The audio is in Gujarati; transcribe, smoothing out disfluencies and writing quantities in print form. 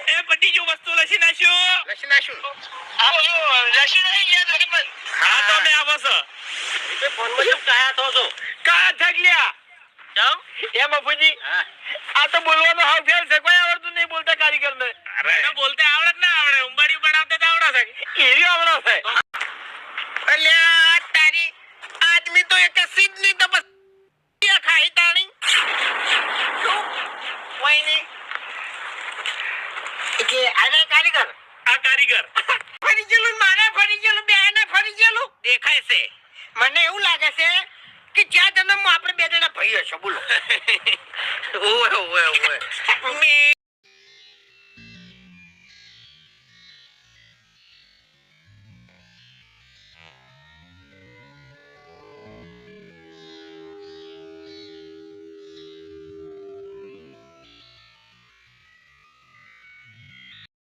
એ પટી જો વસ્તુ લસી નાખ્યું આવો લસી નહીં યાદ રાખી બસ હા તો મે આવો છો એ ફોન માં શું કાયા થો છો કા થગલ્યા કેમ એ મફુજી આ તો બોલવાનો હાવ ફેલ છે કોઈ આવડતું નહીં બોલતા કારીગર ને અરે તો બોલતે આવડત ના આવડે ઉંબાડી બનાવતે તો આવડે છે એરી આવડે છે અલ્યા તારી આદમી તો એક સિદ્ધની તો બસ ખાઈ તાણી કોઈ નહીં કે આને કારીગર આ કારીગર ફરી ગયેલું મારે ફરી ગયેલું બેને ફરી ગયેલું દેખાય છે મને એવું લાગે છે કે જ્યાં જન્મમાં આપણે બે જણા ભાઈઓ છો બોલો ઓય ઓય ઓય મે